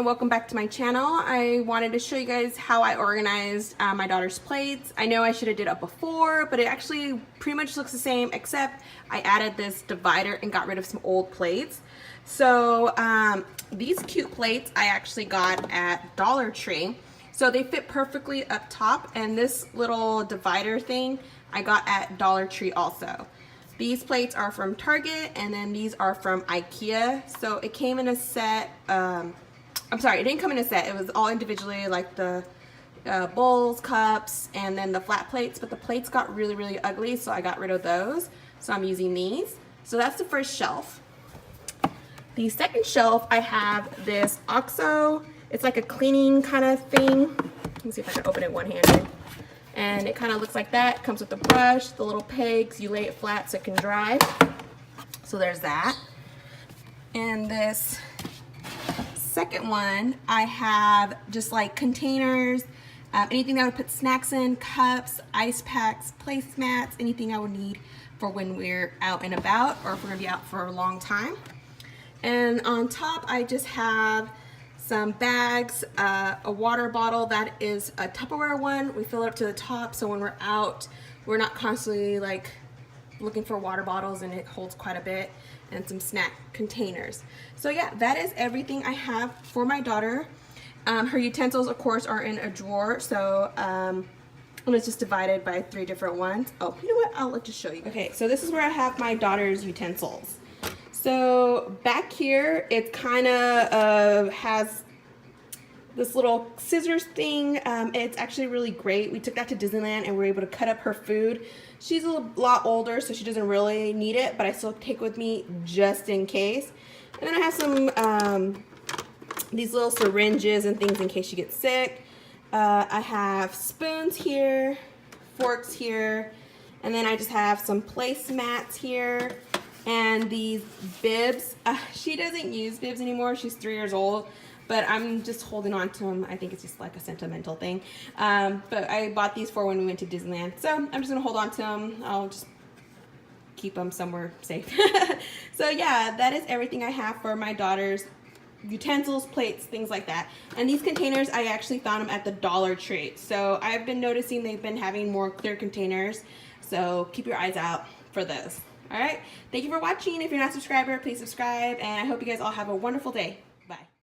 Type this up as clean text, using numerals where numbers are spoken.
welcome back to my channel. I wanted to show you guys how I organized my daughter's plates. I know I should have did it before, but it actually pretty much looks the same, except I added this divider and got rid of some old plates. So these cute plates I actually got at Dollar Tree. So they fit perfectly up top, and this little divider thing I got at Dollar Tree also. These plates are from Target, and then these are from IKEA. So it came in a set, I'm sorry, it didn't come in a set. It was all individually, like the bowls, cups, and then the flat plates, but the plates got really ugly, so I got rid of those. So I'm using these. So that's the first shelf. The second shelf, I have this OXO. It's like a cleaning kind of thing. Let me see if I can open it one-handed. And it kind of looks like that. It comes with the brush, the little pegs. You lay it flat so it can dry. So there's that. And this second one, I have just like containers, anything that I would put snacks in, cups, ice packs, placemats, anything I would need for when we're out and about or if we're gonna be out for a long time. And on top, I just have some bags, a water bottle that is a Tupperware one. We fill it up to the top so when we're out, we're not constantly like looking for water bottles, and it holds quite a bit, and some snack containers. So yeah, that is everything I have for my daughter. Her utensils, of course, are in a drawer, so it's just divided by 3 different ones. Oh, you know what? I'll just show you. Okay, so this is where I have my daughter's utensils. So back here, it kind of has this little scissors thing. It's actually really great. We took that to Disneyland and we were able to cut up her food. She's a lot older, so she doesn't really need it, but I still take with me just in case. And then I have some these little syringes and things in case she gets sick. I have spoons here, forks here, and then I just have some placemats here. And these bibs, she doesn't use bibs anymore. She's 3 years old, but I'm just holding on to them. I think it's just like a sentimental thing. But I bought these for when we went to Disneyland. So I'm just gonna hold on to them. I'll just keep them somewhere safe. So yeah, that is everything I have for my daughter's utensils, plates, things like that. And these containers, I actually found them at the Dollar Tree. So I've been noticing they've been having more clear containers. So keep your eyes out for those. All right, thank you for watching. If you're not a subscriber, please subscribe, and I hope you guys all have a wonderful day. Bye.